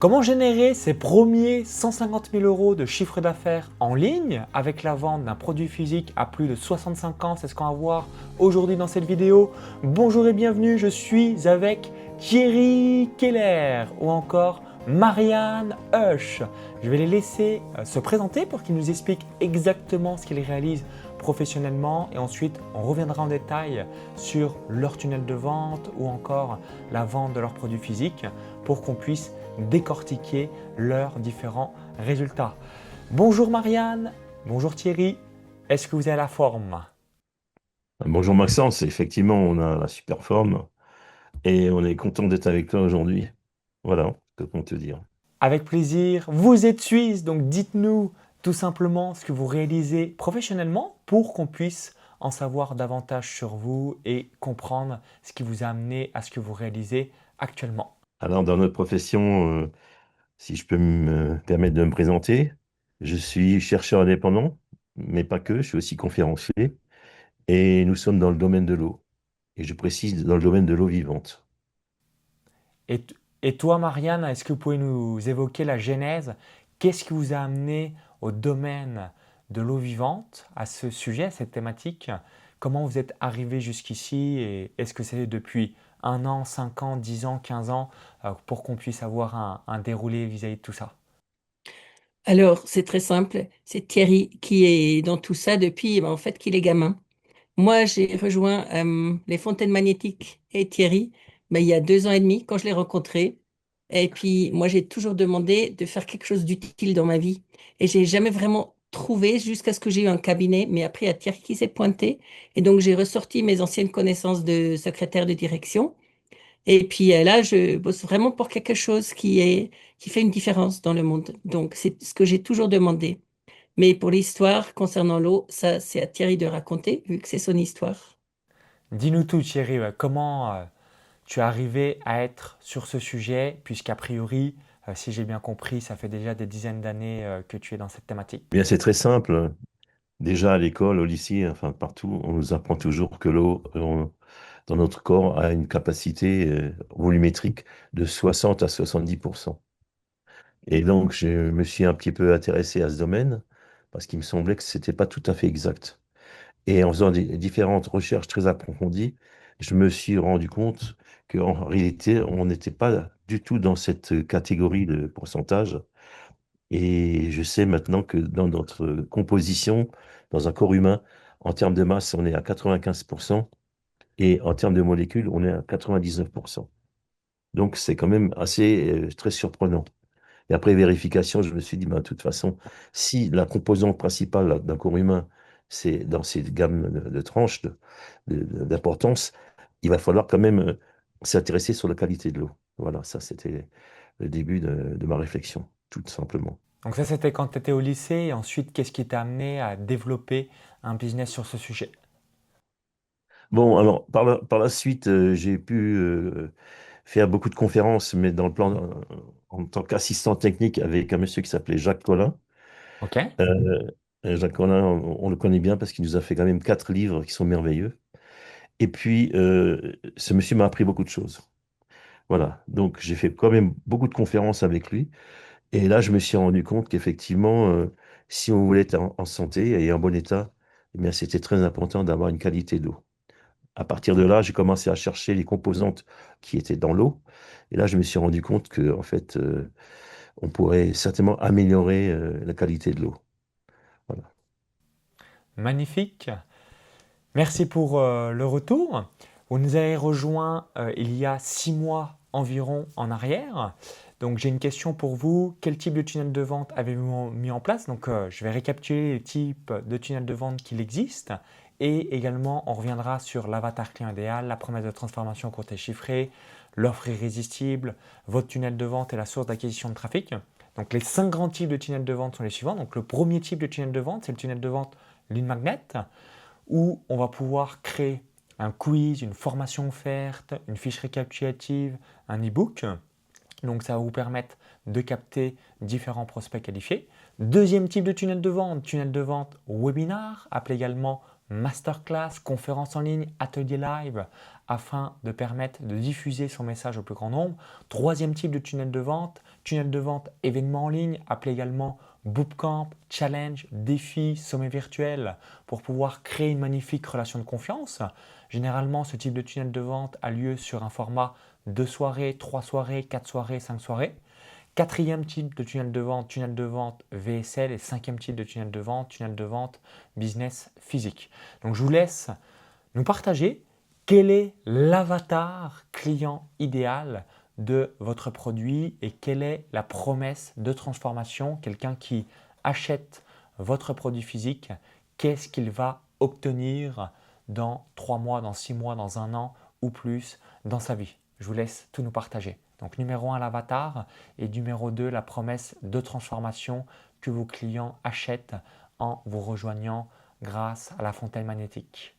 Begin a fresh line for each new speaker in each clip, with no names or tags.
Comment générer ses premiers 150 000 euros de chiffre d'affaires en ligne avec la vente d'un produit physique à plus de 65 ans? C'est ce qu'on va voir aujourd'hui dans cette vidéo. Bonjour et bienvenue, je suis avec Thierry Keller ou encore Marianne Hush. Je vais les laisser se présenter pour qu'ils nous expliquent exactement ce qu'ils réalisent professionnellement et ensuite on reviendra en détail sur leur tunnel de vente ou encore la vente de leurs produits physiques pour qu'on puisse décortiquer leurs différents résultats. Bonjour Marianne, bonjour Thierry, est-ce que vous avez la forme?
Bonjour Maxence, effectivement, on a la super forme et on est content d'être avec toi aujourd'hui. Voilà, que peut-on te dire?
Avec plaisir, vous êtes suisse, donc dites-nous tout simplement ce que vous réalisez professionnellement pour qu'on puisse en savoir davantage sur vous et comprendre ce qui vous a amené à ce que vous réalisez actuellement.
Alors, dans notre profession, si je peux me permettre de me présenter, je suis chercheur indépendant, mais pas que, je suis aussi conférencier et nous sommes dans le domaine de l'eau. Et je précise, dans le domaine de l'eau vivante.
Et, et toi, Marianne, est-ce que vous pouvez nous évoquer la genèse? Qu'est-ce qui vous a amené au domaine de l'eau vivante, à ce sujet, à cette thématique? Comment vous êtes arrivé jusqu'ici et est-ce que c'est depuis 1 an, 5 ans, 10 ans, 15 ans pour qu'on puisse avoir un déroulé vis-à-vis de tout ça?
Alors, c'est très simple. C'est Thierry qui est dans tout ça depuis, en fait, qu'il est gamin. Moi, j'ai rejoint les Fontaines Magnétiques et Thierry il y a 2 ans et demi quand je l'ai rencontré. Et puis, moi, j'ai toujours demandé de faire quelque chose d'utile dans ma vie. Et j'ai jamais vraiment trouvé jusqu'à ce que j'ai eu un cabinet. Mais après, il y a Thierry qui s'est pointé. Et donc, j'ai ressorti mes anciennes connaissances de secrétaire de direction. Et puis là, je bosse vraiment pour quelque chose qui fait une différence dans le monde. Donc, c'est ce que j'ai toujours demandé. Mais pour l'histoire concernant l'eau, ça, c'est à Thierry de raconter, vu que c'est son histoire.
Dis-nous tout, Thierry, comment tu es arrivé à être sur ce sujet, puisqu'a priori, si j'ai bien compris, ça fait déjà des dizaines d'années que tu es dans cette thématique.
Eh bien, c'est très simple. Déjà à l'école, au lycée, enfin partout, on nous apprend toujours que l'eau dans notre corps a une capacité volumétrique de 60 à 70%. Et donc, je me suis un petit peu intéressé à ce domaine parce qu'il me semblait que c'était pas tout à fait exact. Et en faisant des différentes recherches très approfondies, je me suis rendu compte qu'en réalité, on n'était pas du tout dans cette catégorie de pourcentage. Et je sais maintenant que dans notre composition, dans un corps humain, en termes de masse, on est à 95% et en termes de molécules, on est à 99%. Donc, c'est quand même assez très surprenant. Et après vérification, je me suis dit, ben, de toute façon, si la composante principale d'un corps humain, c'est dans cette gamme de tranches d'importance, il va falloir quand même s'intéresser sur la qualité de l'eau. Voilà, ça c'était le début de ma réflexion, tout simplement.
Donc ça, c'était quand tu étais au lycée. Et ensuite, qu'est-ce qui t'a amené à développer un business sur ce sujet?
Bon, alors par la suite, j'ai pu faire beaucoup de conférences, mais dans le plan, en tant qu'assistant technique avec un monsieur qui s'appelait Jacques Collin.
Ok.
Jacques Collin, on le connaît bien parce qu'il nous a fait quand même 4 livres qui sont merveilleux. Et puis, ce monsieur m'a appris beaucoup de choses. Voilà, donc j'ai fait quand même beaucoup de conférences avec lui. Et là, je me suis rendu compte qu'effectivement, si on voulait être en santé et en bon état, eh bien, c'était très important d'avoir une qualité d'eau. À partir de là, j'ai commencé à chercher les composantes qui étaient dans l'eau. Et là, je me suis rendu compte que, en fait, on pourrait certainement améliorer la qualité de l'eau. Voilà.
Magnifique. Merci pour le retour. Vous nous avez rejoint il y a 6 mois environ en arrière. Donc j'ai une question pour vous. Quel type de tunnel de vente avez-vous mis en place? Donc je vais récapituler les types de tunnels de vente qu'il existe. Et également, on reviendra sur l'avatar client idéal, la promesse de transformation courte et chiffrée, l'offre irrésistible, votre tunnel de vente et la source d'acquisition de trafic. Donc les 5 grands types de tunnels de vente sont les suivants. Donc le premier type de tunnel de vente, c'est le tunnel de vente lead magnet où on va pouvoir créer un quiz, une formation offerte, une fiche récapitulative, un e-book. Donc ça va vous permettre de capter différents prospects qualifiés. Deuxième type de tunnel de vente webinar, appelé également masterclass, conférence en ligne, atelier live, afin de permettre de diffuser son message au plus grand nombre. Troisième type de tunnel de vente, tunnel de vente événement en ligne, appelé également bootcamp, challenge, défi, sommet virtuel, pour pouvoir créer une magnifique relation de confiance. Généralement, ce type de tunnel de vente a lieu sur un format 2 soirées, 3 soirées, 4 soirées, 5 soirées. Quatrième type de tunnel de vente VSL, et cinquième type de tunnel de vente business physique. Donc je vous laisse nous partager quel est l'avatar client idéal de votre produit et quelle est la promesse de transformation. Quelqu'un qui achète votre produit physique, qu'est-ce qu'il va obtenir dans 3 mois, dans 6 mois, dans un an ou plus dans sa vie. Je vous laisse tout nous partager. Donc numéro 1, l'avatar, et numéro 2, la promesse de transformation que vos clients achètent en vous rejoignant grâce à la fontaine magnétique.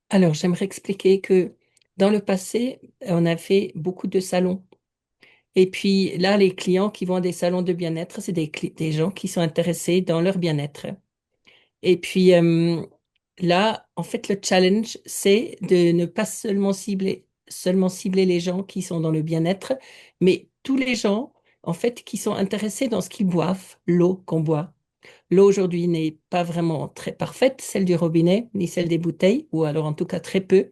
Alors, j'aimerais expliquer que dans le passé, on a fait beaucoup de salons. Et puis là, les clients qui vont à des salons de bien-être, c'est des gens qui sont intéressés dans leur bien-être. Et puis là, en fait, le challenge, c'est de ne pas seulement cibler les gens qui sont dans le bien-être, mais tous les gens, en fait, qui sont intéressés dans ce qu'ils boivent, l'eau qu'on boit. L'eau aujourd'hui n'est pas vraiment très parfaite, celle du robinet, ni celle des bouteilles, ou alors en tout cas très peu.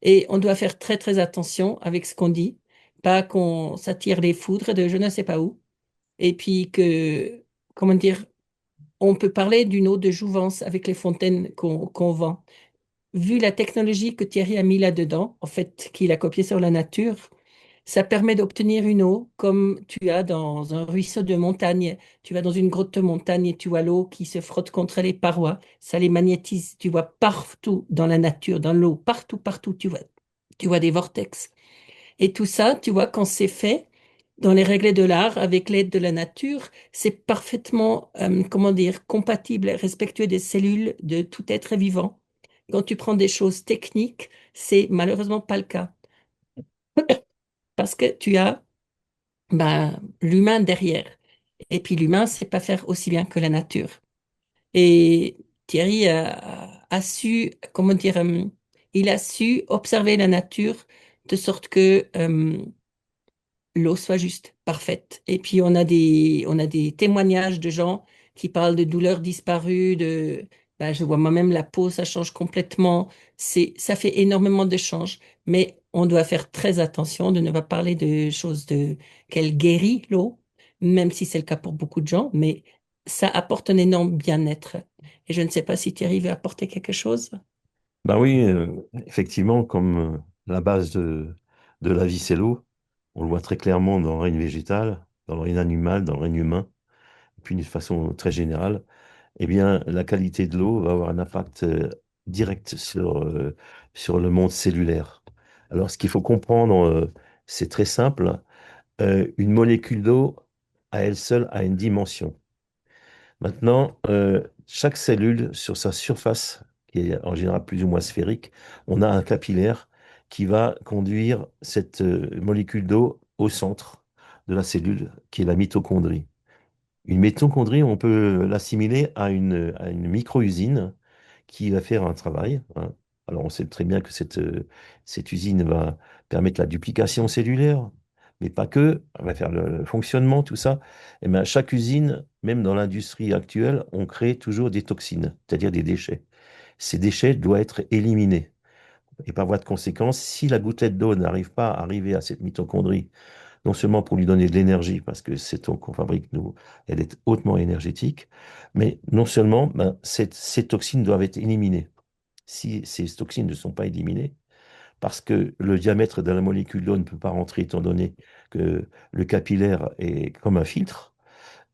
Et on doit faire très très attention avec ce qu'on dit, pas qu'on s'attire les foudres de je ne sais pas où. Et puis que, comment dire, on peut parler d'une eau de jouvence avec les fontaines qu'on vend. Vu la technologie que Thierry a mis là-dedans, en fait, qu'il a copié sur la nature, ça permet d'obtenir une eau comme tu as dans un ruisseau de montagne. Tu vas dans une grotte de montagne et tu vois l'eau qui se frotte contre les parois. Ça les magnétise. Tu vois partout dans la nature, dans l'eau, partout, partout, tu vois des vortex. Et tout ça, tu vois, quand c'est fait dans les règles de l'art, avec l'aide de la nature, c'est parfaitement, comment dire, compatible et respectueux des cellules de tout être vivant. Quand tu prends des choses techniques, c'est malheureusement pas le cas. Parce que tu as l'humain derrière. Et puis l'humain, c'est pas faire aussi bien que la nature. Et Thierry a su, comment dire, il a su observer la nature de sorte que l'eau soit juste, parfaite. Et puis on a des témoignages de gens qui parlent de douleurs disparues, je vois moi-même la peau, ça change complètement. Ça fait énormément de change, mais on doit faire très attention de ne pas parler de choses qu'elle guérit l'eau, même si c'est le cas pour beaucoup de gens, mais ça apporte un énorme bien-être. Et je ne sais pas si Thierry veut apporter quelque chose.
Ben oui, effectivement, comme la base de la vie, c'est l'eau, on le voit très clairement dans le règne végétal, dans le règne animal, dans le règne humain, et puis d'une façon très générale, eh bien, la qualité de l'eau va avoir un impact direct sur le monde cellulaire. Alors, ce qu'il faut comprendre, c'est très simple. Une molécule d'eau, à elle seule, a une dimension. Maintenant, chaque cellule, sur sa surface, qui est en général plus ou moins sphérique, on a un capillaire qui va conduire cette molécule d'eau au centre de la cellule, qui est la mitochondrie. Une mitochondrie, on peut l'assimiler à une micro-usine qui va faire un travail, hein. Alors, on sait très bien que cette usine va permettre la duplication cellulaire, mais pas que. Elle va faire le fonctionnement, tout ça. Et bien, chaque usine, même dans l'industrie actuelle, on crée toujours des toxines, c'est-à-dire des déchets. Ces déchets doivent être éliminés. Et par voie de conséquence, si la gouttelette d'eau n'arrive pas à arriver à cette mitochondrie, non seulement pour lui donner de l'énergie, parce que cette eau qu'on fabrique, nous, elle est hautement énergétique, mais non seulement, ben, ces toxines doivent être éliminées. Si ces toxines ne sont pas éliminées, parce que le diamètre de la molécule d'eau ne peut pas rentrer, étant donné que le capillaire est comme un filtre,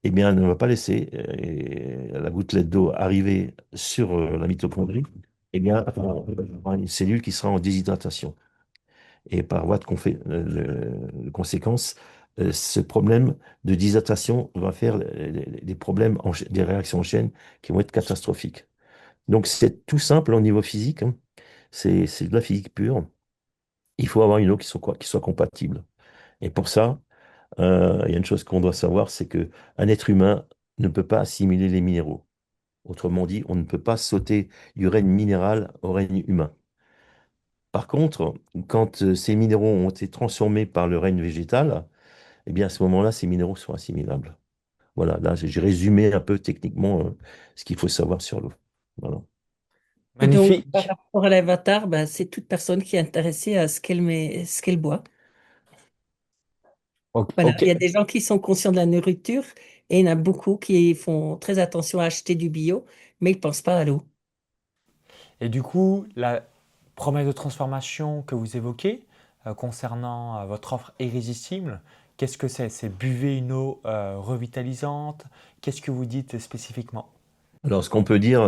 eh bien, elle ne va pas laisser la gouttelette d'eau arriver sur la mitochondrie, eh bien, on va avoir une cellule qui sera en déshydratation. Et par voie de conséquence, ce problème de déshydratation va faire des problèmes, des réactions en chaîne qui vont être catastrophiques. Donc c'est tout simple au niveau physique, hein. C'est de la physique pure. Il faut avoir une eau qui soit compatible. Et pour ça, il y a une chose qu'on doit savoir, c'est que un être humain ne peut pas assimiler les minéraux. Autrement dit, on ne peut pas sauter du règne minéral au règne humain. Par contre, quand ces minéraux ont été transformés par le règne végétal, eh bien à ce moment-là, ces minéraux sont assimilables. Voilà, là j'ai résumé un peu techniquement ce qu'il faut savoir sur l'eau. Voilà.
Et donc, par
Magnifique.
rapport à l'avatar, ben, c'est toute personne qui est intéressée à ce qu'elle met, ce qu'elle boit. Voilà,
Ok.
il y a des gens qui sont conscients de la nourriture et il y en a beaucoup qui font très attention à acheter du bio, mais ils ne pensent pas à l'eau.
Et du coup, la promesse de transformation que vous évoquez concernant votre offre irrésistible, qu'est-ce que c'est? C'est buvez une eau revitalisante. Qu'est-ce que vous dites spécifiquement?
Alors, ce qu'on peut dire,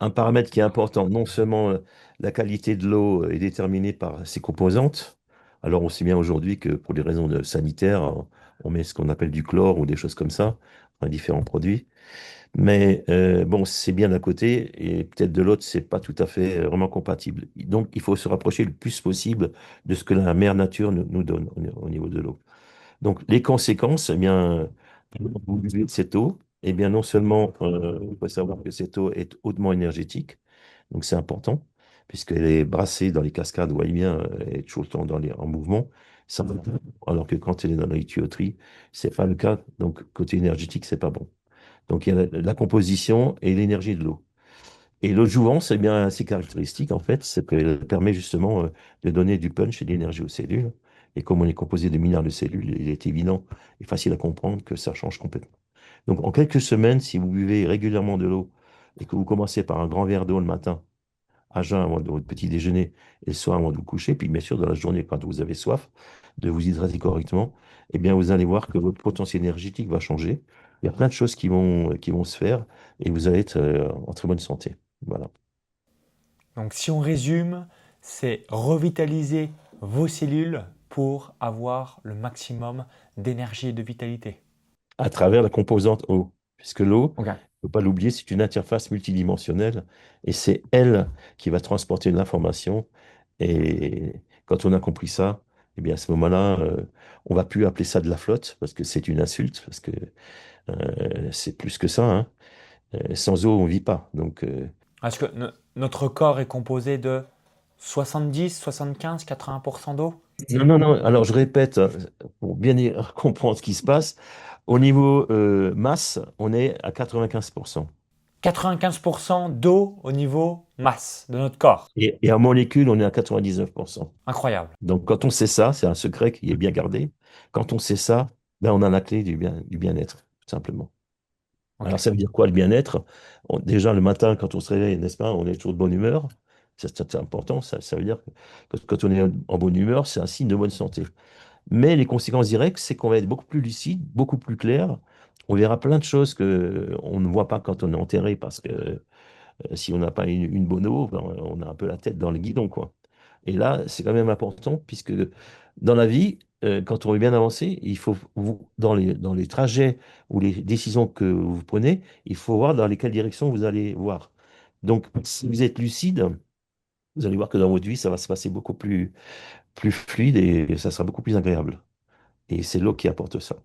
un paramètre qui est important, non seulement la qualité de l'eau est déterminée par ses composantes, alors aussi bien aujourd'hui que pour des raisons sanitaires, on met ce qu'on appelle du chlore ou des choses comme ça, dans différents produits. Mais bon, c'est bien d'un côté et peut-être de l'autre, c'est pas tout à fait vraiment compatible. Donc, il faut se rapprocher le plus possible de ce que la mère nature nous donne au niveau de l'eau. Donc, les conséquences, eh bien, vous buvez de cette eau, eh bien, non seulement, il faut savoir que cette eau est hautement énergétique, donc c'est important, puisqu'elle est brassée dans les cascades, vous voyez bien, elle est tout le temps en mouvement, ça, alors que quand elle est dans les tuyauteries, c'est pas le cas, donc côté énergétique, c'est pas bon. Donc, il y a la composition et l'énergie de l'eau. Et l'eau de jouvence, eh bien, ses caractéristiques, en fait, c'est qu'elle permet justement de donner du punch et de l'énergie aux cellules. Et comme on est composé de milliards de cellules, il est évident et facile à comprendre que ça change complètement. Donc, en quelques semaines, si vous buvez régulièrement de l'eau et que vous commencez par un grand verre d'eau le matin, à jeun avant de votre petit déjeuner et le soir avant de vous coucher, puis bien sûr dans la journée quand vous avez soif, de vous hydrater correctement, eh bien vous allez voir que votre potentiel énergétique va changer. Il y a plein de choses qui vont se faire et vous allez être en très bonne santé. Voilà.
Donc si on résume, c'est revitaliser vos cellules pour avoir le maximum d'énergie et de vitalité.
À travers la composante eau, puisque l'eau,
Ok.
il ne faut pas l'oublier, c'est une interface multidimensionnelle et c'est elle qui va transporter l'information. Et quand on a compris ça, eh bien à ce moment-là, on va plus appeler ça de la flotte parce que c'est une insulte, parce que c'est plus que ça, hein. Sans eau, on vit pas. Donc,
Parce que notre corps est composé de 70, 75, 80% d'eau.
non, non, non. Alors, je répète, pour bien comprendre ce qui se passe, au niveau masse, on est à 95%.
95% d'eau au niveau masse de notre corps.
Et en molécules, on est à 99%.
Incroyable.
Donc, quand on sait ça, c'est un secret qui est bien gardé. Quand on sait ça, ben, on a la clé du bien-être, tout simplement.
Ok.
Alors, ça veut dire quoi le bien-être? Déjà, le matin, quand on se réveille, n'est-ce pas, on est toujours de bonne humeur. C'est important. Ça veut dire que quand on est en bonne humeur, c'est un signe de bonne santé. Mais les conséquences directes, c'est qu'on va être beaucoup plus lucide, beaucoup plus clair. On verra plein de choses que on ne voit pas quand on est enterré parce que si on n'a pas une bonne eau, ben, on a un peu la tête dans le guidon, quoi. Et là, c'est quand même important puisque dans la vie, quand on veut bien avancer, il faut, dans les trajets ou les décisions que vous prenez, il faut voir dans lesquelles directions vous allez voir. Donc, si vous êtes lucide, vous allez voir que dans votre vie, ça va se passer beaucoup plus fluide et ça sera beaucoup plus agréable. Et c'est l'eau qui apporte ça.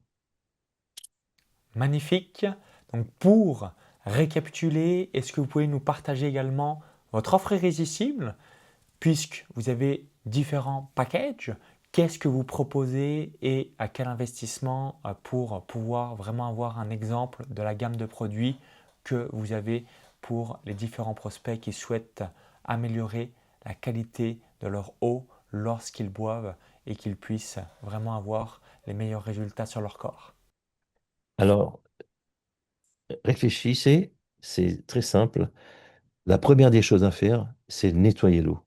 Magnifique. Donc pour récapituler, est-ce que vous pouvez nous partager également votre offre irrésistible, puisque vous avez différents packages? Qu'est-ce que vous proposez et à quel investissement pour pouvoir vraiment avoir un exemple de la gamme de produits que vous avez pour les différents prospects qui souhaitent améliorer la qualité de leur eau lorsqu'ils boivent et qu'ils puissent vraiment avoir les meilleurs résultats sur leur corps?
Alors, réfléchissez, c'est très simple. La première des choses à faire, c'est nettoyer l'eau,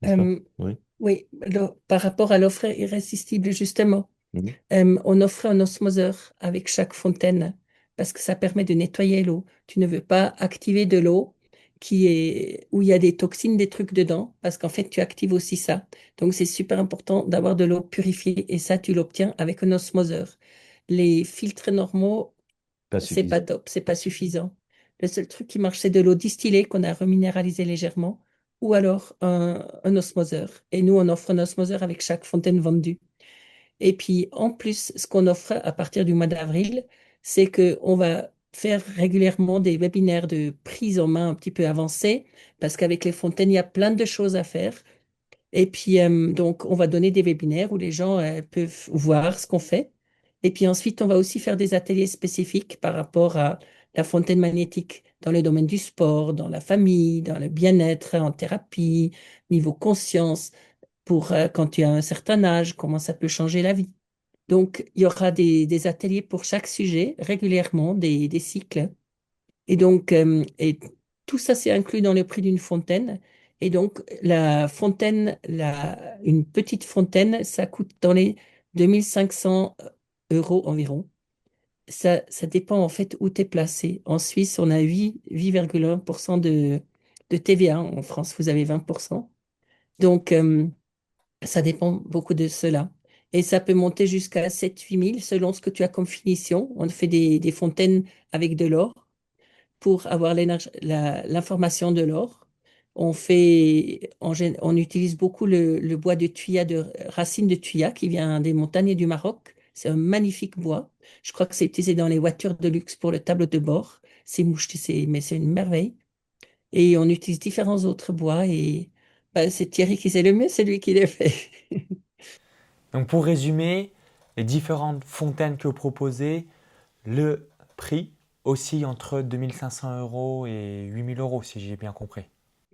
n'est-ce pas?
Euh,
Oui.
oui, alors, par rapport à l'offre irrésistible, justement,
Mhm.
on offre un osmoseur avec chaque fontaine parce que ça permet de nettoyer l'eau. Tu ne veux pas activer de l'eau où il y a des toxines, des trucs dedans, parce qu'en fait, tu actives aussi ça. Donc, c'est super important d'avoir de l'eau purifiée et ça, tu l'obtiens avec un osmoseur. Les filtres normaux,
Pas
c'est pas
suffisant.
top, c'est pas suffisant. Le seul truc qui marche, c'est de l'eau distillée qu'on a reminéralisée légèrement ou alors un osmoseur. Et nous, on offre un osmoseur avec chaque fontaine vendue. Et puis, en plus, ce qu'on offre à partir du mois d'avril, c'est qu'on va faire régulièrement des webinaires de prise en main un petit peu avancés, parce qu'avec les fontaines, il y a plein de choses à faire. Et puis, donc, on va donner des webinaires où les gens peuvent voir ce qu'on fait. Et puis ensuite, on va aussi faire des ateliers spécifiques par rapport à la fontaine magnétique dans le domaine du sport, dans la famille, dans le bien-être, en thérapie, niveau conscience, pour quand tu as un certain âge, comment ça peut changer la vie. Donc, il y aura des ateliers pour chaque sujet régulièrement, des cycles. Et donc, tout ça, c'est inclus dans le prix d'une fontaine. Et donc, la fontaine, une petite fontaine, ça coûte dans les 2500 euros environ. Ça dépend en fait où tu es placé. En Suisse, on a 8,1% de TVA. En France, vous avez 20%. Donc, ça dépend beaucoup de cela. Et ça peut monter jusqu'à 7 000 8 000 selon ce que tu as comme finition. On fait des fontaines avec de l'or pour avoir l'information de l'or. On utilise beaucoup le bois de tuya, de racine de tuya qui vient des montagnes du Maroc. C'est un magnifique bois. Je crois que c'est utilisé dans les voitures de luxe pour le tableau de bord. Mais c'est une merveille. Et on utilise différents autres bois et ben, c'est Thierry qui sait le mieux, c'est lui qui les fait.
Donc pour résumer, les différentes fontaines que vous proposez, le prix oscille entre 2500 euros et 8000 euros, si j'ai bien compris.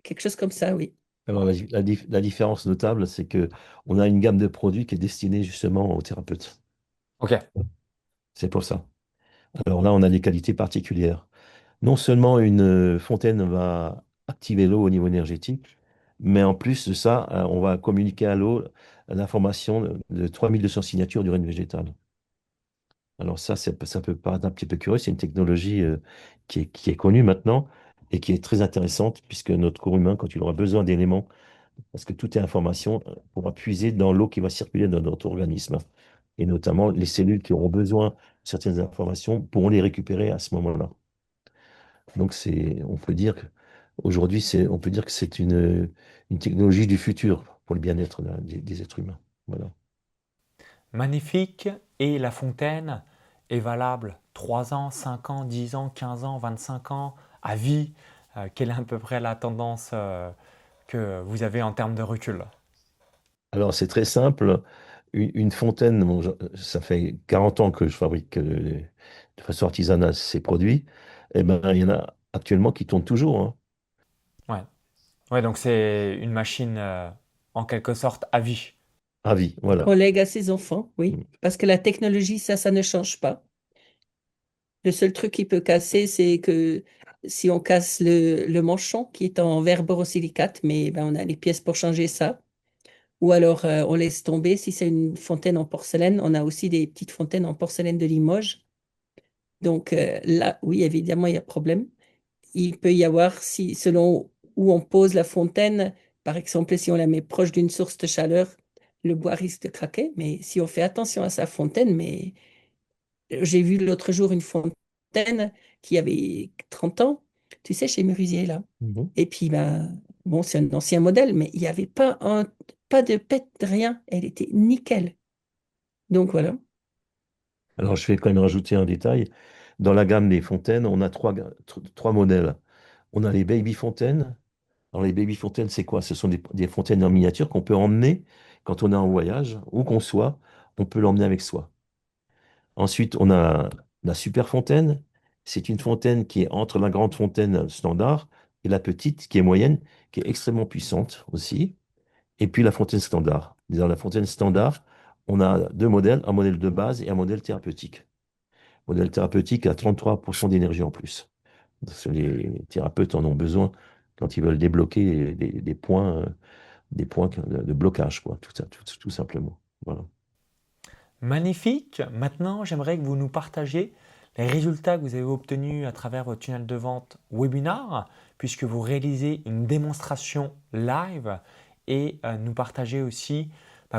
Quelque chose comme ça, oui.
Alors, la différence notable, c'est que on a une gamme de produits qui est destinée justement aux thérapeutes.
Ok.
C'est pour ça. Alors là, on a des qualités particulières. Non seulement une fontaine va activer l'eau au niveau énergétique, mais en plus de ça, on va communiquer à l'eau l'information de 3200 signatures du règne végétal. Alors ça peut paraître un petit peu curieux, c'est une technologie qui est connue maintenant et qui est très intéressante puisque notre corps humain, quand il aura besoin d'éléments, parce que tout est information, pourra puiser dans l'eau qui va circuler dans notre organisme. Et notamment, les cellules qui auront besoin de certaines informations pourront les récupérer à ce moment-là. Donc on peut dire qu'aujourd'hui, on peut dire que c'est une technologie du futur pour le bien-être des êtres humains. Voilà.
Magnifique. Et la fontaine est valable 3 ans, 5 ans, 10 ans, 15 ans, 25 ans, à vie. Quelle est à peu près la tendance que vous avez en termes de recul?
Alors, c'est très simple. Une fontaine, bon, ça fait 40 ans que je fabrique de façon artisanale ces produits. Eh ben, il y en a actuellement qui tournent toujours, hein,
Ouais. Ouais, donc c'est une machine en quelque sorte à vie.
à vie.
On
Voilà.
lègue à ses enfants, oui.
Mm.
Parce que la technologie, ça ne change pas. Le seul truc qui peut casser, c'est que si on casse le manchon qui est en verre borosilicate, mais ben, on a les pièces pour changer ça. Ou alors on laisse tomber. Si c'est une fontaine en porcelaine, on a aussi des petites fontaines en porcelaine de Limoges. Donc là, oui, évidemment, il y a problème. Il peut y avoir, si, selon où on pose la fontaine, par exemple, si on la met proche d'une source de chaleur, le bois risque de craquer. Mais si on fait attention à sa fontaine, mais j'ai vu l'autre jour une fontaine qui avait 30 ans, tu sais, chez Murusier, là.
Mhm.
Et puis, ben, bon, c'est un ancien modèle, mais il n'y avait pas de pète, rien. Elle était nickel. Donc voilà.
Alors, je vais quand même rajouter un détail. Dans la gamme des fontaines, on a trois modèles. On a les baby fontaines. Alors, les baby fontaines, c'est quoi? Ce sont des fontaines en miniature qu'on peut emmener quand on est en voyage, où qu'on soit, on peut l'emmener avec soi. Ensuite, on a la super fontaine. C'est une fontaine qui est entre la grande fontaine standard et la petite, qui est moyenne, qui est extrêmement puissante aussi. Et puis la fontaine standard. Dans la fontaine standard, on a deux modèles, un modèle de base et un modèle thérapeutique. Le modèle thérapeutique a 33% d'énergie en plus. Parce que les thérapeutes en ont besoin quand ils veulent débloquer des points de blocage, quoi, tout ça, tout simplement. Voilà.
Magnifique. Maintenant, j'aimerais que vous nous partagiez les résultats que vous avez obtenus à travers votre tunnel de vente webinar, puisque vous réalisez une démonstration live et nous partagez aussi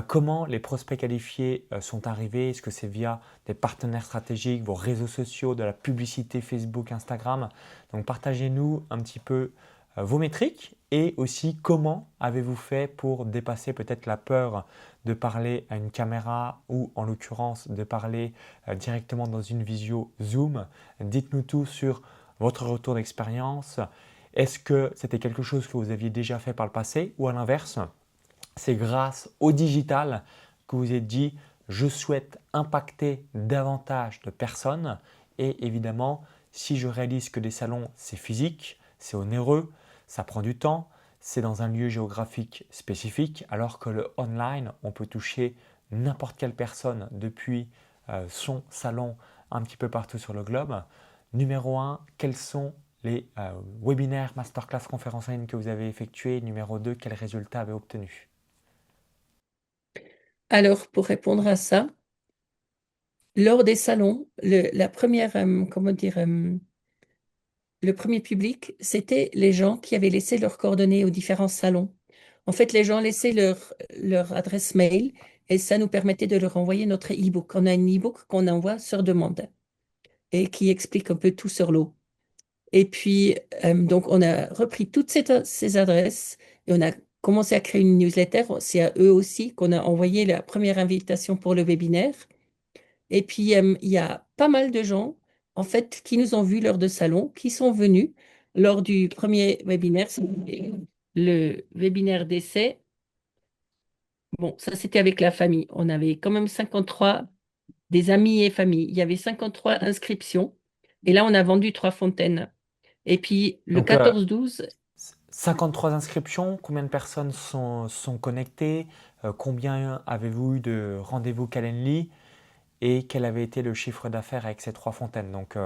comment les prospects qualifiés sont arrivés. Est-ce que c'est via des partenaires stratégiques, vos réseaux sociaux, de la publicité Facebook, Instagram? Donc partagez-nous un petit peu vos métriques et aussi comment avez-vous fait pour dépasser peut-être la peur de parler à une caméra ou en l'occurrence de parler directement dans une visio Zoom. Dites-nous tout sur votre retour d'expérience. Est-ce que c'était quelque chose que vous aviez déjà fait par le passé ou à l'inverse, c'est grâce au digital que vous êtes dit, je souhaite impacter davantage de personnes. Et évidemment, si je réalise que des salons, c'est physique, c'est onéreux, ça prend du temps, c'est dans un lieu géographique spécifique, alors que le online, on peut toucher n'importe quelle personne depuis son salon un petit peu partout sur le globe. Numéro un, quels sont les webinaires, masterclass, conférences en ligne que vous avez effectués? Numéro 2, quels résultats avez-vous obtenus?
Alors, pour répondre à ça, lors des salons, la première, comment dire, le premier public, c'était les gens qui avaient laissé leurs coordonnées aux différents salons. En fait, les gens laissaient leur adresse mail et ça nous permettait de leur envoyer notre e-book. On a un e-book qu'on envoie sur demande et qui explique un peu tout sur l'eau. Et puis, donc, on a repris toutes ces adresses et on a commencé à créer une newsletter. C'est à eux aussi qu'on a envoyé la première invitation pour le webinaire. Et puis, il y a pas mal de gens, en fait, qui nous ont vus lors de salons, qui sont venus lors du premier webinaire, c'était le webinaire d'essai. Bon, ça, c'était avec la famille. On avait quand même 53 des amis et familles. Il y avait 53 inscriptions. Et là, on a vendu 3 fontaines. Et puis, le
Donc,
14-12,
53 inscriptions, combien de personnes sont connectées? Combien avez-vous eu de rendez-vous Calendly? Et quel avait été le chiffre d'affaires avec ces 3 fontaines? Donc,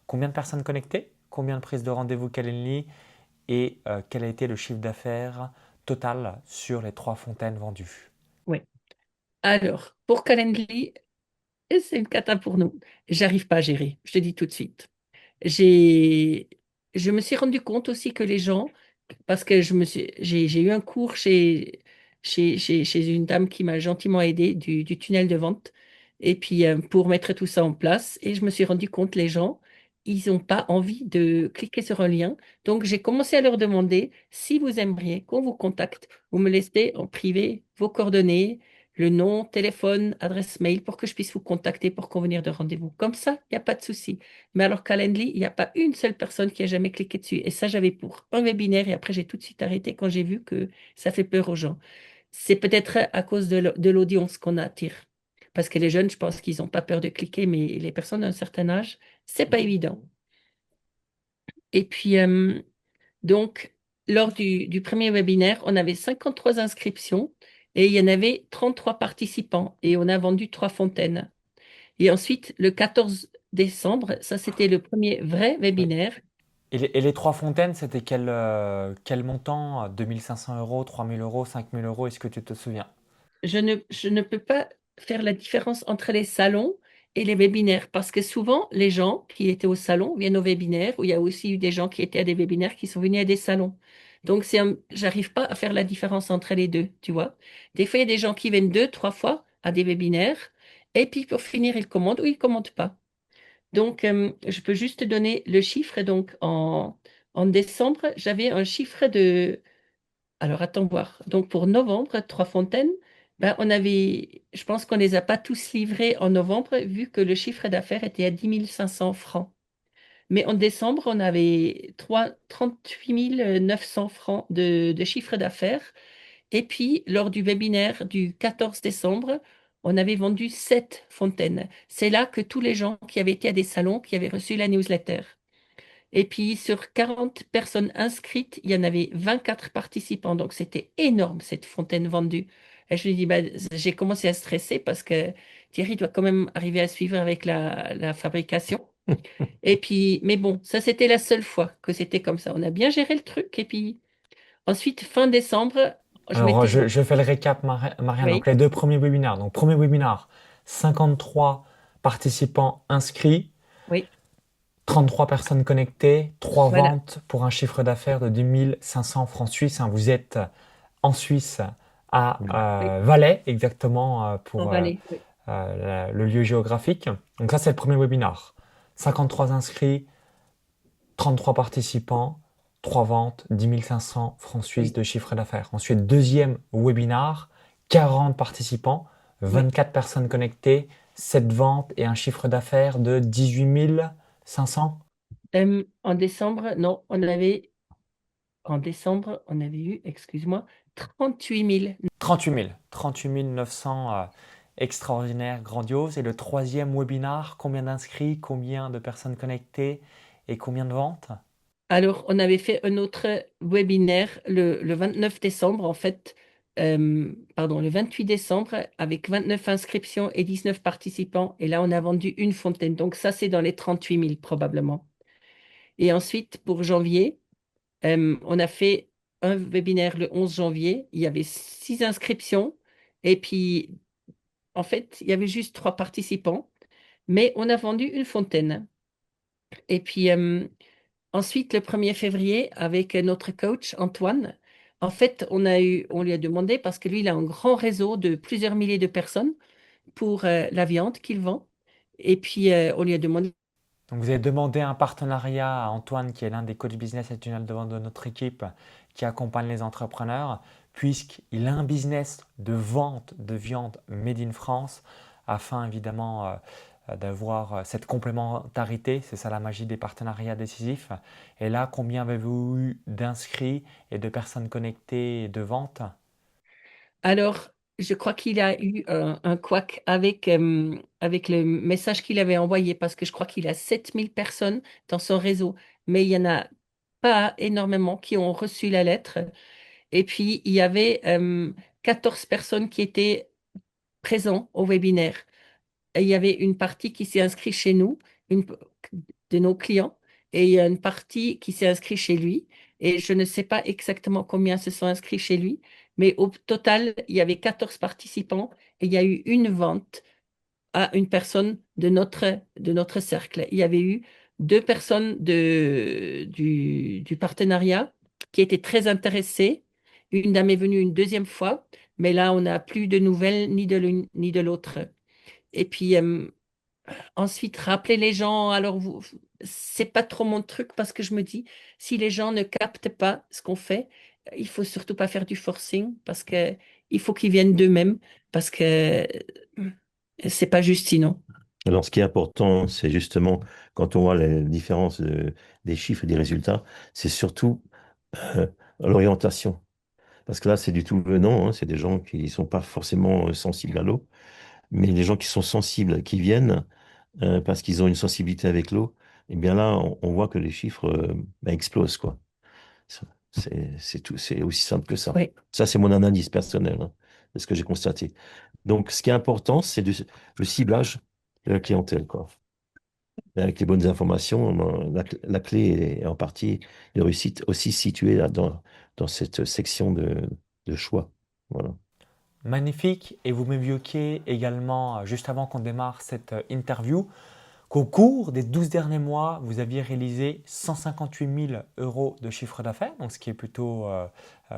combien de personnes connectées? Combien de prises de rendez-vous Calendly? Et quel a été le chiffre d'affaires total sur les 3 fontaines vendues?
oui. Alors, pour Calendly, c'est une cata pour nous. J'arrive pas à gérer, je te dis tout de suite. J'ai, je me suis rendu compte aussi que les gens, parce que j'ai eu un cours chez une dame qui m'a gentiment aidé du tunnel de vente, et puis pour mettre tout ça en place, et je me suis rendu compte les gens, ils n'ont pas envie de cliquer sur un lien. Donc j'ai commencé à leur demander si vous aimeriez qu'on vous contacte, vous me laissez en privé vos coordonnées, le nom, téléphone, adresse mail pour que je puisse vous contacter pour convenir de rendez-vous. Comme ça, il n'y a pas de souci. Mais alors, Calendly, il n'y a pas une seule personne qui a jamais cliqué dessus. Et ça, j'avais pour un webinaire et après, j'ai tout de suite arrêté quand j'ai vu que ça fait peur aux gens. C'est peut-être à cause de l'audience qu'on attire. Parce que les jeunes, je pense qu'ils n'ont pas peur de cliquer, mais les personnes d'un certain âge, c'est pas évident. Et puis, donc, lors du premier webinaire, on avait 53 inscriptions et il y en avait 33 participants et on a vendu 3 fontaines. Et ensuite, le 14 décembre, ça c'était le premier vrai
Oui.
webinaire.
Et les 3 fontaines, c'était quel montant? 2 500 euros, 3 000 euros, 5 000 euros, est-ce que tu te souviens?
Je ne peux pas faire la différence entre les salons et les webinaires parce que souvent, les gens qui étaient au salon viennent au webinaire ou il y a aussi eu des gens qui étaient à des webinaires qui sont venus à des salons. Donc, j'arrive pas à faire la différence entre les deux, tu vois. Des fois, il y a des gens qui viennent 2, 3 fois à des webinaires et puis pour finir, ils commandent ou ils commandent pas. Donc, je peux juste te donner le chiffre. Donc, en décembre, j'avais un chiffre de... Alors, attends voir. Donc, pour novembre, 3 fontaines, ben, je pense qu'on ne les a pas tous livrés en novembre, vu que le chiffre d'affaires était à 10 500 francs. Mais en décembre, on avait 38 900 francs de chiffre d'affaires. Et puis, lors du webinaire du 14 décembre, on avait vendu 7 fontaines. C'est là que tous les gens qui avaient été à des salons, qui avaient reçu la newsletter. Et puis, sur 40 personnes inscrites, il y en avait 24 participants. Donc, c'était énorme, cette fontaine vendue. Et je lui dis, bah, j'ai commencé à stresser parce que Thierry doit quand même arriver à suivre avec la fabrication. Et puis, mais bon, ça, c'était la seule fois que c'était comme ça. On a bien géré le truc. Et puis, ensuite, fin décembre, je
Alors,
m'étais...
je fais le récap, Marianne. Donc,
Oui,
les 2 premiers webinaires. Donc, premier webinaire, 53 participants inscrits,
oui,
33 personnes connectées, 3
voilà,
ventes pour un chiffre d'affaires de 2500 francs suisses, hein. Vous êtes en Suisse, à
Oui.
oui,
Valais, exactement,
on
pour
va aller. Oui,
le lieu géographique. Donc, ça, c'est le premier webinaire. 53 inscrits, 33 participants, 3 ventes, 10 500 francs suisses
oui,
de chiffre d'affaires. Ensuite, deuxième webinar, 40 participants,
oui.
24 personnes connectées, 7 ventes et un chiffre d'affaires de 18 500.
En décembre, non, en décembre, on avait eu, excuse-moi, 38 000.
38 900 extraordinaire, grandiose. Et le troisième webinar, combien d'inscrits, combien de personnes connectées et combien de ventes?
Alors, on avait fait un autre webinaire le 29 décembre, en fait, pardon, le 28 décembre, avec 29 inscriptions et 19 participants. Et là, on a vendu une fontaine. Donc, ça, c'est dans les 38 000 probablement. Et ensuite, pour janvier, on a fait un webinaire le 11 janvier. Il y avait 6 inscriptions. Et puis, en fait, il y avait juste 3 participants. Mais on a vendu une fontaine. Et puis, ensuite, le 1er février, avec notre coach Antoine, en fait, on lui a demandé, parce que lui, il a un grand réseau de plusieurs milliers de personnes pour la viande qu'il vend. Et puis, on lui a demandé.
Donc vous avez demandé un partenariat à Antoine, qui est l'un des coachs business et tunnel de vente de notre équipe, qui accompagne les entrepreneurs, puisqu'il a un business de vente de viande made in France, afin évidemment d'avoir cette complémentarité. C'est ça la magie des partenariats décisifs. Et là, combien avez-vous eu d'inscrits et de personnes connectées et de ventes?
Alors, je crois qu'il a eu un couac avec le message qu'il avait envoyé, parce que je crois qu'il a 7 000 personnes dans son réseau, mais il n'y en a pas énormément qui ont reçu la lettre. Et puis, il y avait 14 personnes qui étaient présentes au webinaire. Et il y avait une partie qui s'est inscrite chez nous, une de nos clients, et il y a une partie qui s'est inscrite chez lui. Et je ne sais pas exactement combien se sont inscrits chez lui, mais au total, il y avait 14 participants et il y a eu une vente à une personne de notre cercle. Il y avait eu 2 personnes du partenariat qui étaient très intéressées. Une dame est venue une deuxième fois, mais là, on n'a plus de nouvelles ni de l'une ni de l'autre. Et puis, ensuite, rappeler les gens. Alors, c'est pas trop mon truc, parce que je me dis, si les gens ne captent pas ce qu'on fait, il faut surtout pas faire du forcing, parce que il faut qu'ils viennent d'eux-mêmes, parce que c'est pas juste sinon.
Alors, ce qui est important, c'est justement, quand on voit les différences des chiffres et des résultats, c'est surtout euh, l'orientation. Parce que là, c'est du tout venant, hein, c'est des gens qui ne sont pas forcément sensibles à l'eau, mais les gens qui sont sensibles, qui viennent parce qu'ils ont une sensibilité avec l'eau, eh bien là, on voit que les chiffres bah, explosent, quoi. C'est tout, c'est aussi simple que ça.
Oui.
Ça, c'est mon analyse personnelle, hein, de ce que j'ai constaté. Donc, ce qui est important, c'est le ciblage de la clientèle, quoi. Et avec les bonnes informations, ben, la clé est en partie de réussite aussi située là, dans cette section de choix. Voilà.
Magnifique. Et vous m'évoquiez également, juste avant qu'on démarre cette interview, qu'au cours des 12 derniers mois, vous aviez réalisé 158 000 euros de chiffre d'affaires, donc ce qui est plutôt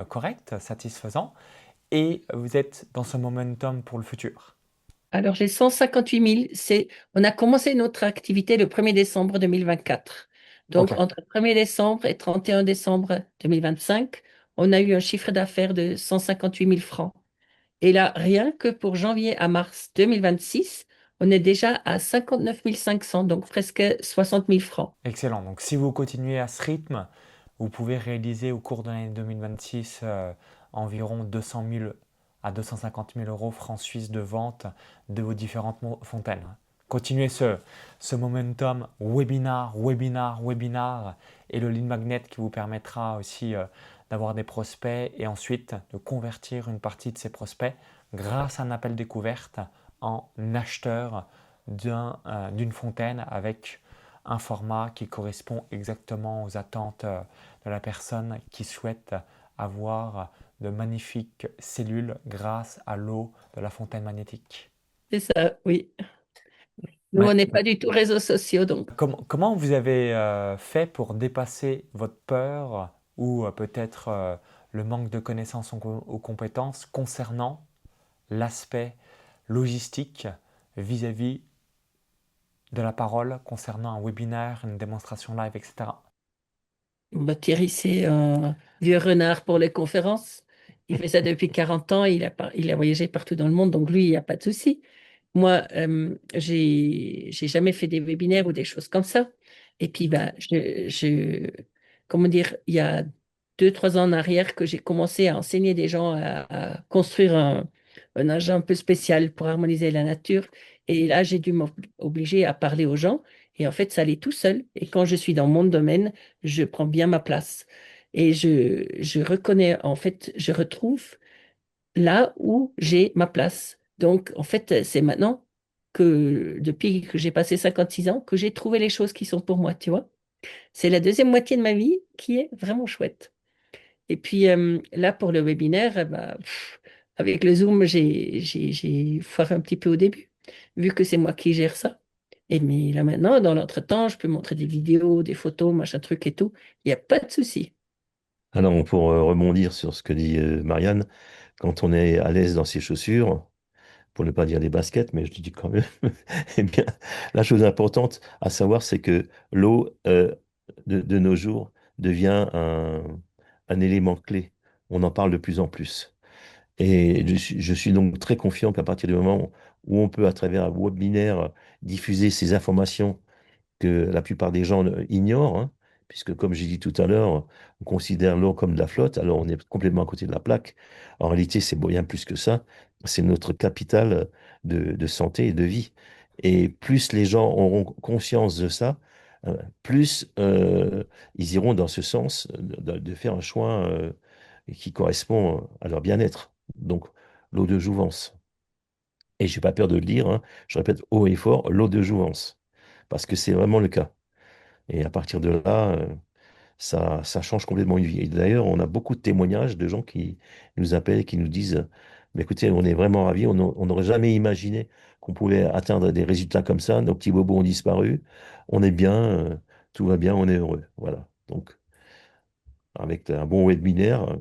correct, satisfaisant. Et vous êtes dans ce momentum pour le futur.
Alors, j'ai 158 000. On a commencé notre activité le 1er décembre 2024. Donc,
Ok.
entre le 1er décembre et 31 décembre 2025, on a eu un chiffre d'affaires de 158 000 francs. Et là, rien que pour janvier à mars 2026, on est déjà à 59 500, donc presque 60 000 francs.
Excellent. Donc si vous continuez à ce rythme, vous pouvez réaliser au cours de l'année 2026 environ 200 000 à 250 000 euros francs suisses de vente de vos différentes fontaines. Continuez ce momentum webinar, webinar, webinar et le lead magnet qui vous permettra aussi d'avoir des prospects et ensuite de convertir une partie de ces prospects grâce à un appel découverte en acheteur d'une fontaine avec un format qui correspond exactement aux attentes de la personne qui souhaite avoir de magnifiques cellules grâce à l'eau de la fontaine magnétique.
C'est ça, oui. Nous, on
Ouais.
n'est pas du tout réseaux sociaux, donc.
Comment vous avez fait pour dépasser votre peur ou peut-être le manque de connaissances ou compétences concernant l'aspect logistique vis-à-vis de la parole concernant un webinaire, une démonstration live, etc.
Bah, Thierry, c'est un vieux renard pour les conférences. Il fait ça depuis 40 ans. Il a voyagé partout dans le monde, donc lui, il n'y a pas de souci. Moi, j'ai jamais fait des webinaires ou des choses comme ça. Et puis, bah, comment dire, il y a 2, 3 ans en arrière que j'ai commencé à enseigner des gens à construire un agent un peu spécial pour harmoniser la nature. Et là, j'ai dû m'obliger à parler aux gens. Et en fait, ça allait tout seul. Et quand je suis dans mon domaine, je prends bien ma place. Et je reconnais, en fait, je retrouve là où j'ai ma place. Donc, en fait, c'est maintenant que, depuis que j'ai passé 56 ans, que j'ai trouvé les choses qui sont pour moi, tu vois. C'est la deuxième moitié de ma vie qui est vraiment chouette. Et puis là, pour le webinaire, bah, avec le Zoom, j'ai foiré un petit peu au début, vu que c'est moi qui gère ça. Et mais là maintenant, dans l'entretemps, je peux montrer des vidéos, des photos, machin truc et tout. Il n'y a pas de souci.
Alors, pour rebondir sur ce que dit Marianne, quand on est à l'aise dans ses chaussures, pour ne pas dire des baskets, mais je dis quand même, eh bien, la chose importante à savoir, c'est que l'eau de nos jours devient un élément clé. On en parle de plus en plus. Et je suis donc très confiant qu'à partir du moment où on peut, à travers un webinaire, diffuser ces informations que la plupart des gens ignorent, hein, puisque comme j'ai dit tout à l'heure, on considère l'eau comme de la flotte, alors on est complètement à côté de la plaque. En réalité, c'est bien plus que ça. C'est notre capital de santé et de vie. Et plus les gens auront conscience de ça, plus ils iront dans ce sens de faire un choix qui correspond à leur bien-être. Donc, l'eau de jouvence. Et j'ai pas peur de le dire, hein, je répète haut et fort, l'eau de jouvence. Parce que c'est vraiment le cas. Et à partir de là, ça change complètement une vie. Et d'ailleurs, on a beaucoup de témoignages de gens qui nous appellent, qui nous disent, mais écoutez, on est vraiment ravis, on n'aurait jamais imaginé qu'on pouvait atteindre des résultats comme ça, nos petits bobos ont disparu, on est bien, tout va bien, on est heureux. Voilà. Donc, avec un bon webinaire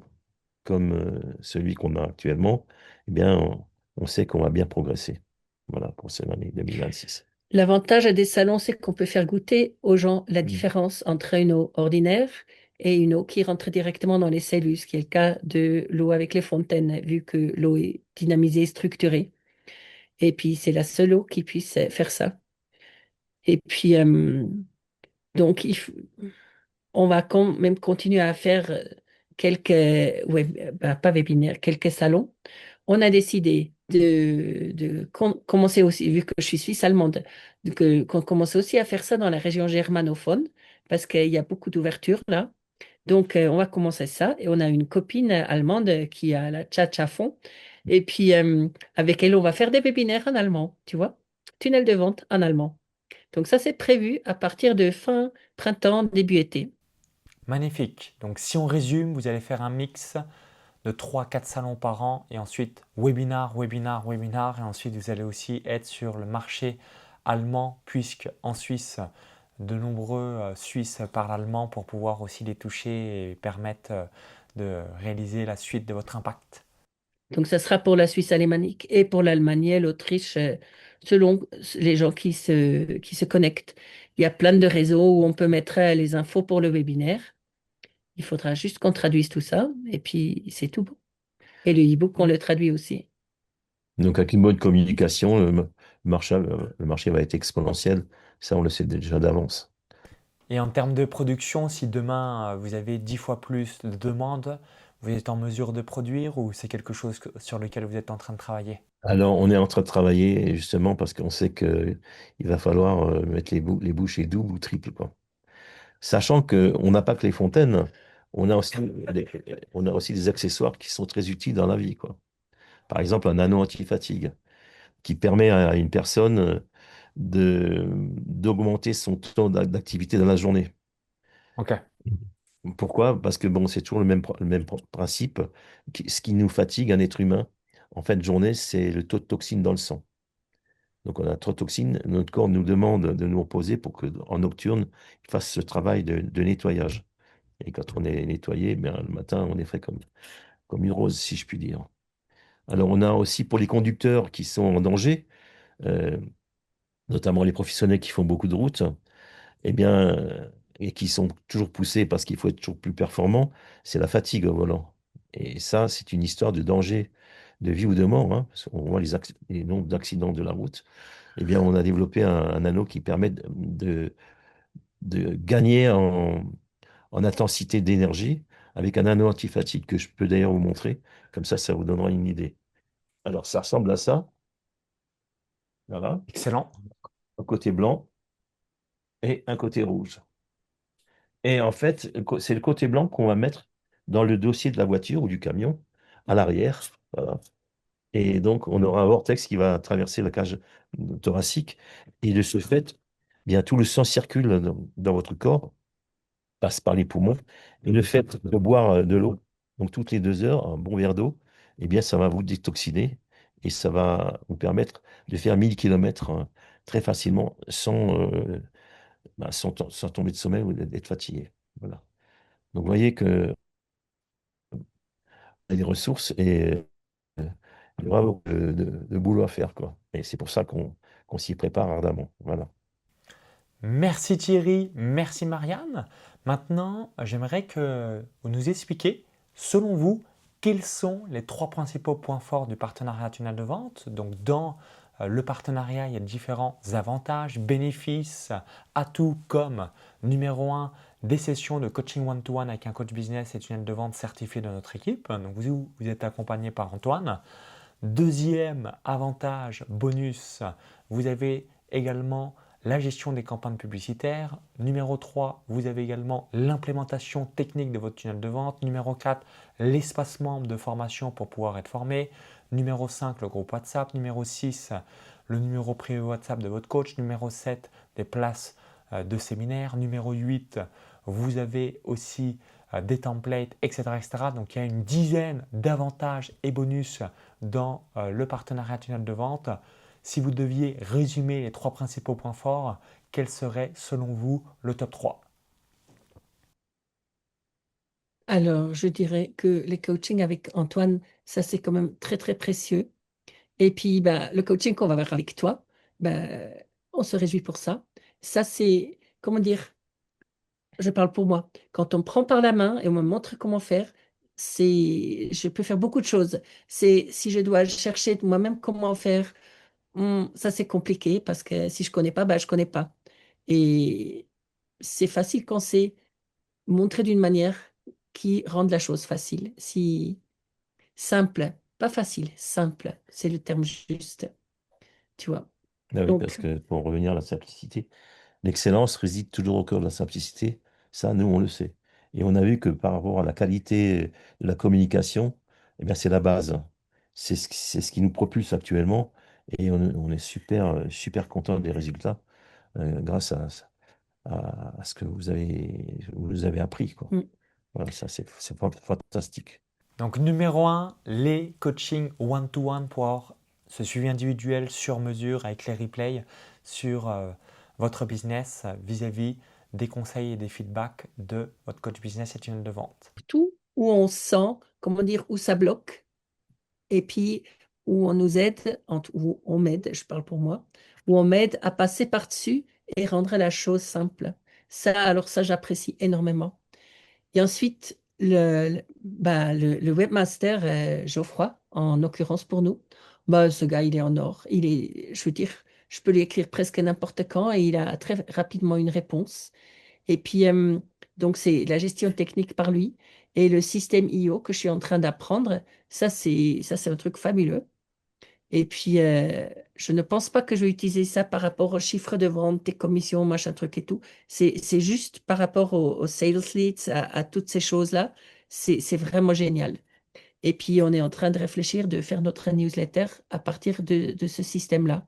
comme celui qu'on a actuellement, eh bien, on sait qu'on va bien progresser. Voilà pour cette année 2026.
L'avantage des salons, c'est qu'on peut faire goûter aux gens la
Mm.
différence entre une eau ordinaire et une eau qui rentre directement dans les cellules, ce qui est le cas de l'eau avec les fontaines, vu que l'eau est dynamisée et structurée. Et puis, c'est la seule eau qui puisse faire ça. Et puis, donc, on va quand même continuer à faire quelques, pas webinaires, quelques salons. On a décidé de commencer aussi, vu que je suis suisse-allemande, qu'on commence aussi à faire ça dans la région germanophone, parce qu'il y a beaucoup d'ouverture là. Donc, on va commencer ça. Et on a une copine allemande qui a la tchatch à fond. Et puis, avec elle, on va faire des webinaires en allemand, tu vois. Tunnel de vente en allemand. Donc, ça, c'est prévu à partir de fin printemps, début été.
Magnifique. Donc si on résume, vous allez faire un mix de 3 4 salons par an et ensuite webinar, webinar, webinar. Et ensuite, vous allez aussi être sur le marché allemand puisque en Suisse, de nombreux Suisses parlent allemand pour pouvoir aussi les toucher et permettre de réaliser la suite de votre impact.
Donc, ça sera pour la Suisse alémanique et pour l'Allemagne et l'Autriche, selon les gens qui se connectent. Il y a plein de réseaux où on peut mettre les infos pour le webinaire. Il faudra juste qu'on traduise tout ça et puis c'est tout bon. Et le e-book, on le traduit aussi.
Donc, avec une bonne communication, le marché va être exponentiel. Ça, on le sait déjà d'avance.
Et en termes de production, si demain vous avez 10 fois plus de demandes, vous êtes en mesure de produire ou c'est quelque chose sur lequel vous êtes en train de travailler?
Alors, on est en train de travailler justement parce qu'on sait qu'il va falloir mettre les bouchées doubles ou triples, quoi. Sachant qu'on n'a pas que les fontaines, on a aussi, des- on a aussi des accessoires qui sont très utiles dans la vie, quoi. Par exemple, un anneau anti-fatigue qui permet à une personne d'augmenter son taux d'activité dans la journée.
Ok.
Pourquoi? Parce que bon, c'est toujours le même principe. Ce qui nous fatigue, un être humain, en fin de journée, c'est le taux de toxines dans le sang. Donc, on a trop de toxines. Notre corps nous demande de nous reposer pour qu'en nocturne, il fasse ce travail de nettoyage. Et quand on est nettoyé, ben, le matin, on est frais comme une rose, si je puis dire. Alors, on a aussi pour les conducteurs qui sont en danger, euh, notamment les professionnels qui font beaucoup de routes, eh bien, et qui sont toujours poussés parce qu'il faut être toujours plus performant, c'est la fatigue au volant. Et ça, c'est une histoire de danger de vie ou de mort, hein, parce qu'on voit les nombres d'accidents de la route. Eh bien, on a développé un anneau qui permet de gagner en intensité d'énergie avec un anneau antifatigue que je peux d'ailleurs vous montrer. Comme ça vous donnera une idée. Alors, ça ressemble à ça. Voilà.
Excellent.
Un côté blanc et un côté rouge. Et en fait, c'est le côté blanc qu'on va mettre dans le dossier de la voiture ou du camion à l'arrière. Voilà. Et donc, on aura un vortex qui va traverser la cage thoracique. Et de ce fait, bien, tout le sang circule dans votre corps, passe par les poumons. Et le fait de boire de l'eau, donc toutes les 2 heures, un bon verre d'eau, eh bien, ça va vous détoxiner et ça va vous permettre de faire 1000 km très facilement sans tomber de sommeil ou d'être fatigué. Voilà. Donc, vous voyez qu'il y a des ressources et il y aura beaucoup de boulot à faire, quoi. Et c'est pour ça qu'on s'y prépare ardemment. Voilà.
Merci Thierry, merci Marianne. Maintenant, j'aimerais que vous nous expliquiez, selon vous, quels sont les trois principaux points forts du partenariat tunnel de vente. Donc, dans le partenariat, il y a différents avantages, bénéfices, atouts comme numéro un, des sessions de coaching one-to-one avec un coach business et tunnel de vente certifié de notre équipe. Donc, vous êtes accompagné par Antoine. Deuxième avantage, bonus, vous avez également la gestion des campagnes publicitaires. Numéro 3, vous avez également l'implémentation technique de votre tunnel de vente. Numéro 4, l'espace membre de formation pour pouvoir être formé. Numéro 5, le groupe WhatsApp. Numéro 6, le numéro privé WhatsApp de votre coach. Numéro 7, des places de séminaire. Numéro 8, vous avez aussi des templates, etc., etc. Donc il y a une dizaine d'avantages et bonus dans le partenariat tunnel de vente. Si vous deviez résumer les trois principaux points forts, quel serait selon vous le top 3?
Alors, je dirais que les coachings avec Antoine, ça c'est quand même très très précieux. Et puis, bah, le coaching qu'on va avoir avec toi, bah, on se réjouit pour ça. Ça c'est, comment dire, je parle pour moi. Quand on me prend par la main et on me montre comment faire, je peux faire beaucoup de choses. C'est, si je dois chercher moi-même comment faire, ça c'est compliqué parce que si je connais pas, bah, je connais pas. Et c'est facile quand c'est montré d'une manière qui rende la chose facile. Si simple, pas facile, simple, c'est le terme juste, tu vois.
Ah oui, parce
Donc,
que pour revenir à la simplicité, l'excellence réside toujours au cœur de la simplicité. Ça, nous, on le sait. Et on a vu que par rapport à la qualité de la communication, eh bien, c'est la base. C'est ce qui nous propulse actuellement. Et on est super content des résultats grâce à ce que vous nous avez appris, quoi.
mm,
Voilà, ça, c'est fantastique.
Donc numéro un, les coachings one-to-one pour avoir ce suivi individuel sur mesure avec les replays sur votre business vis-à-vis des conseils et des feedbacks de votre coach business et tunnel de vente.
tout où on sent, comment dire, où ça bloque, et puis où on nous aide, où on m'aide, je parle pour moi, où on m'aide à passer par-dessus et rendre la chose simple. Ça, alors ça, j'apprécie énormément. Et ensuite, le webmaster Geoffroy, en l'occurrence pour nous, bah, ce gars, il est en or. Je veux dire, je peux lui écrire presque n'importe quand et il a très rapidement une réponse. Et puis, donc, c'est la gestion technique par lui et le système IO que je suis en train d'apprendre. Ça, c'est un truc fabuleux. Et puis, je ne pense pas que je vais utiliser ça par rapport aux chiffres de vente, tes commissions, machin truc et tout. C'est juste par rapport aux sales leads, à toutes ces choses-là. C'est vraiment génial. Et puis, on est en train de réfléchir de faire notre newsletter à partir de ce système-là.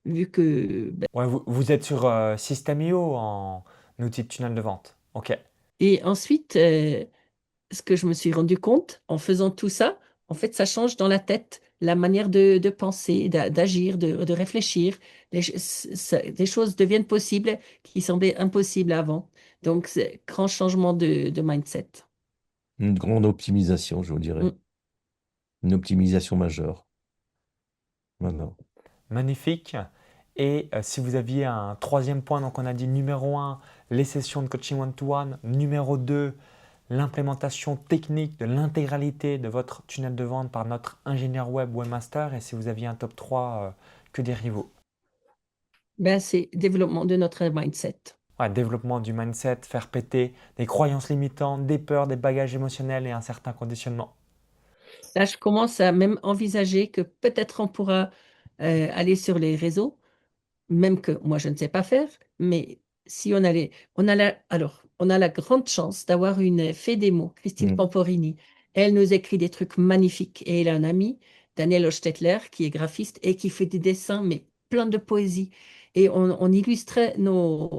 Vu que, ben,
Ouais, vous êtes sur System.io en outil de tunnel de vente. Ok.
et ensuite, ce que je me suis rendu compte en faisant tout ça, en fait, ça change dans la tête la manière de penser, d'agir, de réfléchir. Des choses deviennent possibles qui semblaient impossibles avant. Donc, c'est un grand changement de mindset.
Une grande optimisation, je vous dirais.
Mm.
Une optimisation majeure. Voilà.
Magnifique. Et si vous aviez un troisième point, donc on a dit numéro un, les sessions de coaching one-to-one. Numéro 2, l'implémentation technique de l'intégralité de votre tunnel de vente par notre ingénieur web webmaster. Et si vous aviez un top 3, que diriez-vous?
Ben, c'est développement de notre mindset.
ouais, développement du mindset, faire péter des croyances limitantes, des peurs, des bagages émotionnels et un certain conditionnement.
Là, je commence à même envisager que peut-être on pourra aller sur les réseaux, même que moi je ne sais pas faire, mais si on allait, alors, on a la grande chance d'avoir une fée des mots, Christine
Mm.
Pamporini. Elle nous écrit des trucs magnifiques et elle a un ami, Daniel Hostetler, qui est graphiste et qui fait des dessins, mais plein de poésie. Et on illustrait on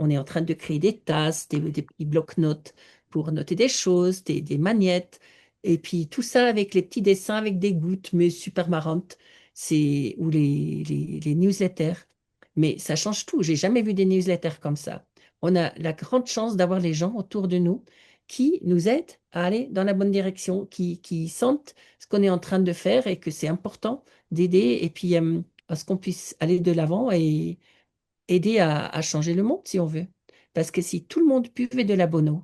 est en train de créer des tasses, des petits blocs-notes pour noter des choses, des magnettes, et puis tout ça avec les petits dessins avec des gouttes, mais super marrantes ou les newsletters. Mais ça change tout. J'ai jamais vu des newsletters comme ça. On a la grande chance d'avoir les gens autour de nous qui nous aident à aller dans la bonne direction, qui sentent ce qu'on est en train de faire et que c'est important d'aider et puis à ce qu'on puisse aller de l'avant et aider à changer le monde si on veut. Parce que si tout le monde buvait de la Bono,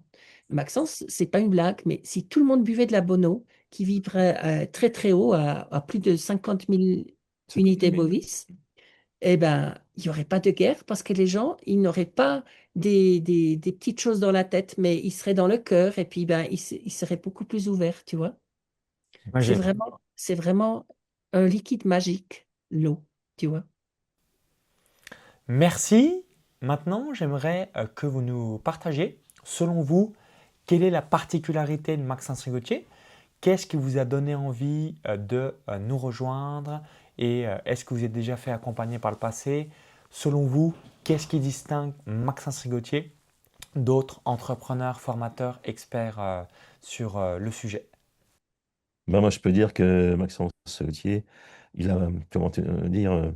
Maxence, c'est pas une blague, mais si tout le monde buvait de la Bono, qui vibrait très très haut à plus de 50 000
Ça peut
unités
aimer.
bovis, eh ben, il n'y aurait pas de guerre parce que les gens, ils n'auraient pas des petites choses dans la tête, mais ils seraient dans le cœur et puis ben, ils seraient beaucoup plus ouverts, tu vois.
Magique.
C'est vraiment un liquide magique, l'eau, tu vois.
Merci. Maintenant, j'aimerais que vous nous partagiez, selon vous, quelle est la particularité de Maxence Rigotier? Qu'est-ce qui vous a donné envie de nous rejoindre? Et est-ce que vous êtes déjà fait accompagner par le passé? Selon vous, qu'est-ce qui distingue Maxence Rigotier d'autres entrepreneurs, formateurs, experts sur le sujet?
Ben, moi, je peux dire que Maxence Gauthier, il a, comment te dire,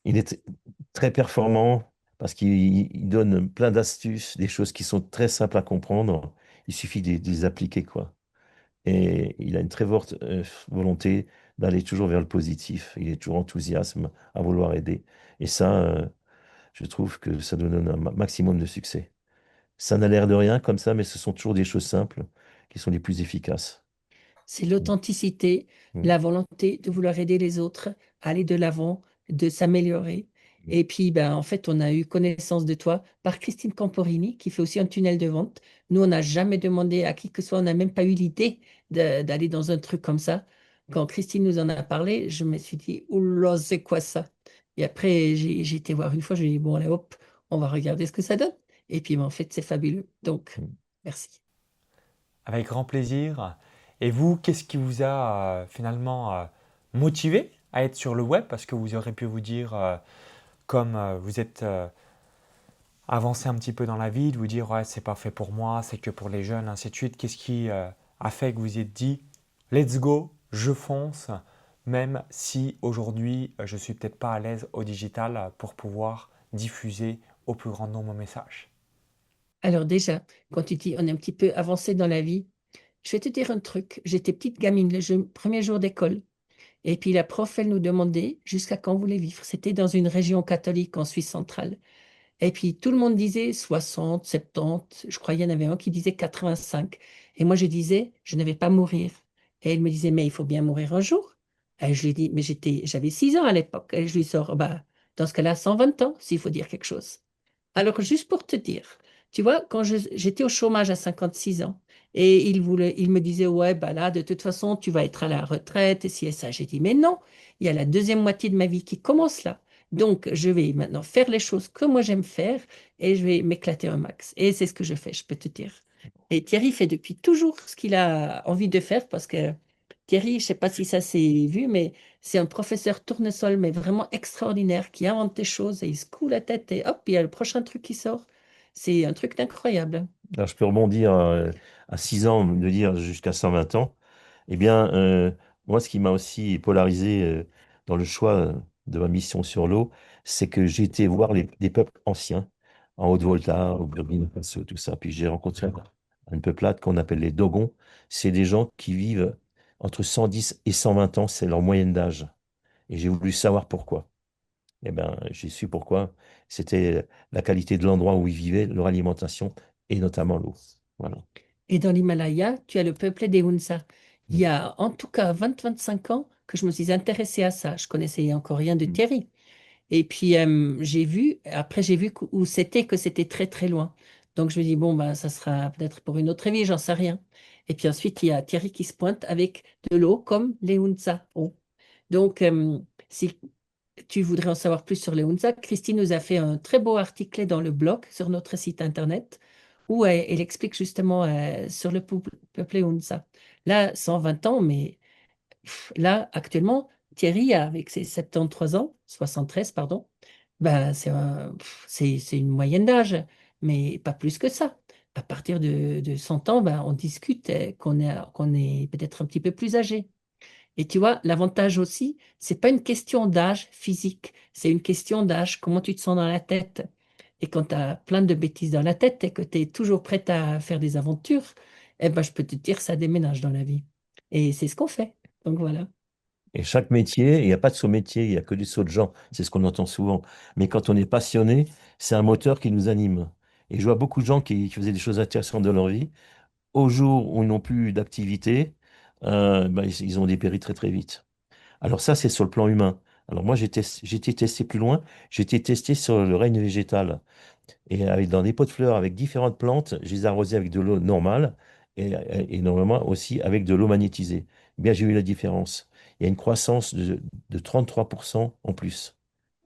il est très performant parce qu'il donne plein d'astuces, des choses qui sont très simples à comprendre. Il suffit de les appliquer, quoi. Et il a une très forte volonté d'aller toujours vers le positif. Il est toujours enthousiasme à vouloir aider. Et ça, je trouve que ça nous donne un maximum de succès. Ça n'a l'air de rien comme ça, mais ce sont toujours des choses simples qui sont les plus efficaces.
C'est l'authenticité,
Mm.
la volonté de vouloir aider les autres, aller de l'avant, de s'améliorer.
Mm.
Et puis, ben, en fait, on a eu connaissance de toi par Christine Camporini, qui fait aussi un tunnel de vente. Nous, on n'a jamais demandé à qui que ce soit, on n'a même pas eu l'idée d'aller dans un truc comme ça. Quand Christine nous en a parlé, je me suis dit, oula, c'est quoi ça? Et après, j'ai été voir une fois, j'ai dit, bon, allez, hop, on va regarder ce que ça donne. Et puis, ben, en fait, c'est fabuleux. Donc,
Mm.
merci.
Avec grand plaisir. Et vous, qu'est-ce qui vous a finalement motivé à être sur le web? Parce que vous aurez pu vous dire, comme vous êtes avancé un petit peu dans la vie, de vous dire, ouais, c'est pas fait pour moi, c'est que pour les jeunes, ainsi de suite. Qu'est-ce qui a fait que vous êtes dit, let's go, je fonce, même si aujourd'hui, je suis peut-être pas à l'aise au digital pour pouvoir diffuser au plus grand nombre mon message?
Alors déjà, quand tu dis on est un petit peu avancé dans la vie, je vais te dire un truc. J'étais petite gamine premier jour d'école. Et puis la prof, elle nous demandait jusqu'à quand vous voulez vivre. C'était dans une région catholique en Suisse centrale. Et puis tout le monde disait 60, 70. Je crois qu'il y en avait un qui disait 85. Et moi, je disais, je ne vais pas mourir. Et elle me disait, mais il faut bien mourir un jour. Et je lui ai dit, mais j'avais 6 ans à l'époque. Et je lui sors, bah, dans ce cas-là, 120 ans, s'il faut dire quelque chose. Alors, juste pour te dire, tu vois, quand j'étais au chômage à 56 ans, et il me disait, ouais, bah là, de toute façon, tu vas être à la retraite, et si et ça. J'ai dit, mais non, il y a la deuxième moitié de ma vie qui commence là. Donc, je vais maintenant faire les choses que moi j'aime faire, et je vais m'éclater un max. Et c'est ce que je fais, je peux te dire. Et Thierry fait depuis toujours ce qu'il a envie de faire, parce que Thierry, je sais pas si ça s'est vu, mais c'est un professeur tournesol, mais vraiment extraordinaire, qui invente des choses et il se coule la tête et hop, il y a le prochain truc qui sort. C'est un truc d'incroyable.
Alors, je peux rebondir à 6 ans, de dire jusqu'à 120 ans. Eh bien, moi, ce qui m'a aussi polarisé dans le choix de ma mission sur l'eau, c'est que j'ai été voir des peuples anciens, en Haute-Volta, au Burkina Faso, tout ça. Puis j'ai rencontré une peuplade qu'on appelle les Dogons. C'est des gens qui vivent entre 110 et 120 ans, c'est leur moyenne d'âge. Et j'ai voulu savoir pourquoi. Eh bien, j'ai su pourquoi. C'était la qualité de l'endroit où ils vivaient, leur alimentation et notamment l'eau. Voilà.
Et dans l'Himalaya, tu as le peuple des Hunza. Il y a en tout cas 20-25 ans que je me suis intéressée à ça. Je connaissais encore rien de Thierry. Et puis, j'ai vu où c'était, que c'était très, très loin. Donc, je me dis, bon, bah, ça sera peut-être pour une autre vie, j'en sais rien. Et puis ensuite, il y a Thierry qui se pointe avec de l'eau comme les Hunza ont. Donc, si tu voudrais en savoir plus sur les Hunza, Christine nous a fait un très beau article dans le blog sur notre site internet où elle explique justement sur le peuple Hunza. Là, 120 ans, mais là, actuellement, Thierry, avec ses 73 ans, 73 pardon, ben, c'est une moyenne d'âge, mais pas plus que ça. À partir de 100 ans, ben, on discute qu'on est peut-être un petit peu plus âgé. Et tu vois, l'avantage aussi, c'est pas une question d'âge physique, c'est une question d'âge, comment tu te sens dans la tête. Et quand tu as plein de bêtises dans la tête et que tu es toujours prête à faire des aventures, eh ben, je peux te dire, ça déménage dans la vie. Et c'est ce qu'on fait. Donc voilà.
Et chaque métier, il n'y a pas de sous-métier, il n'y a que des sauts de gens. C'est ce qu'on entend souvent. Mais quand on est passionné, c'est un moteur qui nous anime. Et je vois beaucoup de gens qui faisaient des choses intéressantes dans leur vie. Au jour où ils n'ont plus d'activité, ben, ils ont dépéri très très vite. Alors ça, c'est sur le plan humain. Alors moi, j'ai été testé plus loin. J'ai été testé sur le règne végétal. Et dans des pots de fleurs avec différentes plantes, je les arrosais avec de l'eau normale et normalement aussi avec de l'eau magnétisée. Eh bien, j'ai eu la différence. Il y a une croissance de 33% en plus,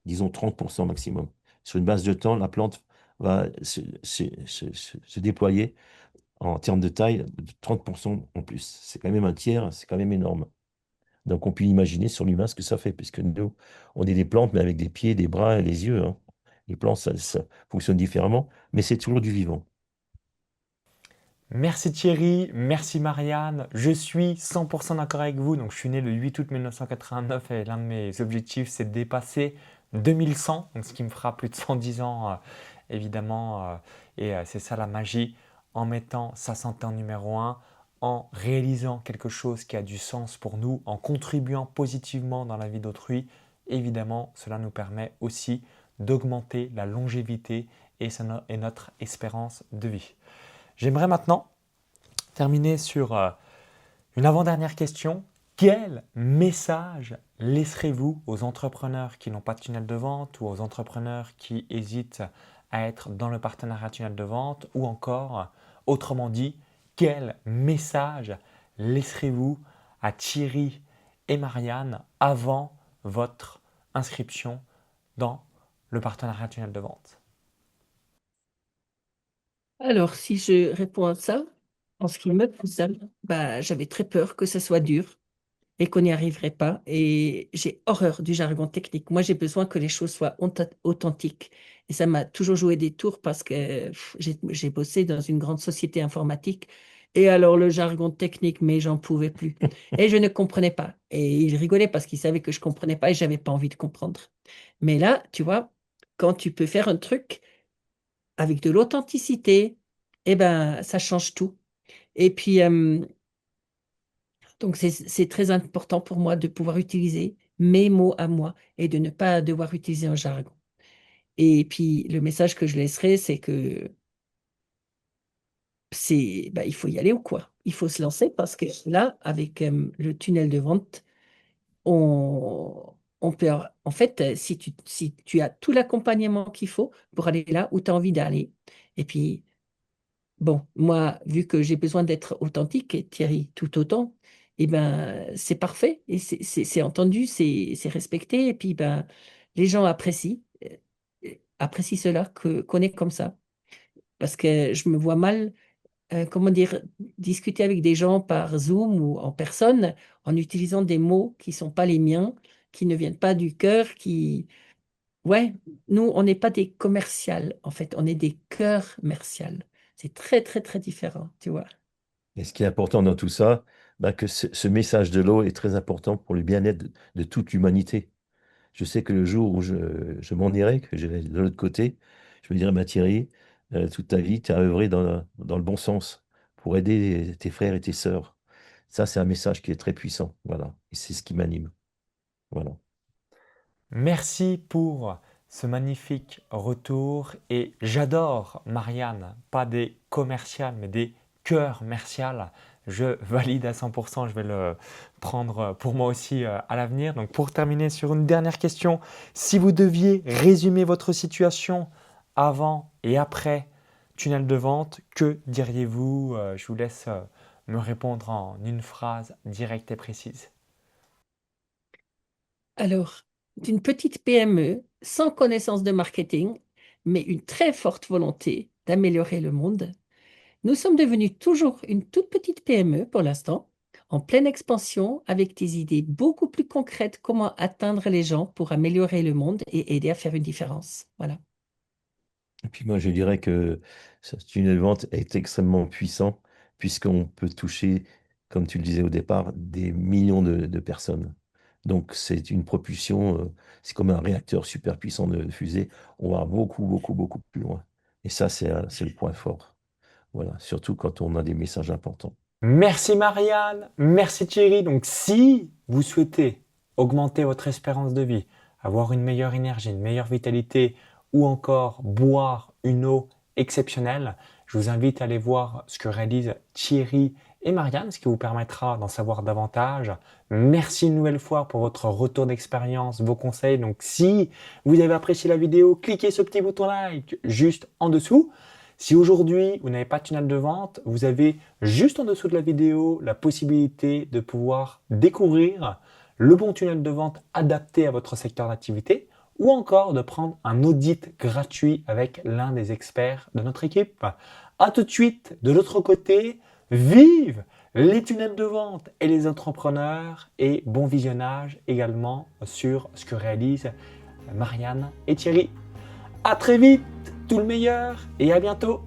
disons 30% maximum. Sur une base de temps, la plante va se déployer en termes de taille de 30% en plus. C'est quand même un tiers, c'est quand même énorme. Donc on peut imaginer sur l'humain ce que ça fait, puisque nous, on est des plantes, mais avec des pieds, des bras et les yeux, hein. Les plantes, ça fonctionne différemment, mais c'est toujours du vivant.
Merci Thierry, merci Marianne. Je suis 100% d'accord avec vous. Donc, je suis né le 8 août 1989 et l'un de mes objectifs, c'est de dépasser 2100, donc ce qui me fera plus de 110 ans, évidemment. Et c'est ça la magie, en mettant sa santé en numéro un, en réalisant quelque chose qui a du sens pour nous, en contribuant positivement dans la vie d'autrui. Évidemment, cela nous permet aussi d'augmenter la longévité et notre espérance de vie. J'aimerais maintenant terminer sur une avant-dernière question. Quel message laisserez-vous aux entrepreneurs qui n'ont pas de tunnel de vente ou aux entrepreneurs qui hésitent à être dans le partenariat tunnel de vente ou encore, autrement dit, quel message laisserez-vous à Thierry et Marianne avant votre inscription dans le partenariat tunnel de vente?
Alors, si je réponds à ça, en ce qui me concerne, bah, j'avais très peur que ça soit dur et qu'on n'y arriverait pas. Et j'ai horreur du jargon technique. Moi, j'ai besoin que les choses soient authentiques. Et ça m'a toujours joué des tours parce que j'ai bossé dans une grande société informatique. Et alors, le jargon technique, mais j'en pouvais plus. Et je ne comprenais pas. Et ils rigolaient parce qu'ils savaient que je comprenais pas et j'avais pas envie de comprendre. Mais là, tu vois, quand tu peux faire un truc avec de l'authenticité, eh ben, ça change tout. Et puis, donc, c'est très important pour moi de pouvoir utiliser mes mots à moi et de ne pas devoir utiliser un jargon. Et puis, le message que je laisserai, c'est que bah, il faut y aller ou quoi? Il faut se lancer parce que là, avec le tunnel de vente, on peut, en fait, si tu as tout l'accompagnement qu'il faut pour aller là où tu as envie d'aller, et puis bon, moi, vu que j'ai besoin d'être authentique, et Thierry tout autant, eh ben, c'est parfait, et c'est entendu, c'est respecté, et puis ben, les gens apprécient cela, qu'on est comme ça. Parce que je me vois mal, comment dire, discuter avec des gens par Zoom ou en personne en utilisant des mots qui sont pas les miens, qui ne viennent pas du cœur, qui... Ouais, nous, on n'est pas des commerciales, en fait, on est des cœurs commerciales. C'est très, très, très différent, tu vois.
Et ce qui est important dans tout ça, bah, que ce message de l'eau est très important pour le bien-être de toute l'humanité. Je sais que le jour où je m'en irai, que j'irai de l'autre côté, je me dirai, bah, Thierry, toute ta vie, tu as œuvré dans le bon sens pour aider tes frères et tes sœurs. Ça, c'est un message qui est très puissant. Voilà. Et c'est ce qui m'anime. Voilà.
Merci pour ce magnifique retour et j'adore Marianne, pas des commerciales mais des cœurs commerciales. Je valide à 100%, je vais le prendre pour moi aussi à l'avenir. Donc pour terminer sur une dernière question, si vous deviez résumer votre situation avant et après tunnel de vente, que diriez-vous? Je vous laisse me répondre en une phrase directe et précise.
Alors, d'une petite PME, sans connaissance de marketing, mais une très forte volonté d'améliorer le monde, nous sommes devenus toujours une toute petite PME pour l'instant, en pleine expansion, avec des idées beaucoup plus concrètes comment atteindre les gens pour améliorer le monde et aider à faire une différence. Voilà.
Et puis moi, je dirais que ce tunnel de vente est extrêmement puissant puisqu'on peut toucher, comme tu le disais au départ, des millions de personnes. Donc c'est une propulsion, c'est comme un réacteur super puissant de fusée. On va beaucoup, beaucoup, beaucoup plus loin. Et ça, c'est le point fort. Voilà, surtout quand on a des messages importants.
Merci Marianne, merci Thierry. Donc si vous souhaitez augmenter votre espérance de vie, avoir une meilleure énergie, une meilleure vitalité ou encore boire une eau exceptionnelle, je vous invite à aller voir ce que réalisent Thierry et Marianne, ce qui vous permettra d'en savoir davantage. Merci une nouvelle fois pour votre retour d'expérience, vos conseils. Donc si vous avez apprécié la vidéo, cliquez ce petit bouton like juste en dessous. Si aujourd'hui vous n'avez pas de tunnel de vente, vous avez juste en dessous de la vidéo la possibilité de pouvoir découvrir le bon tunnel de vente adapté à votre secteur d'activité ou encore de prendre un audit gratuit avec l'un des experts de notre équipe. À tout de suite de l'autre côté, vive les tunnels de vente et les entrepreneurs et bon visionnage également sur ce que réalisent Marianne et Thierry. À très vite, tout le meilleur et à bientôt.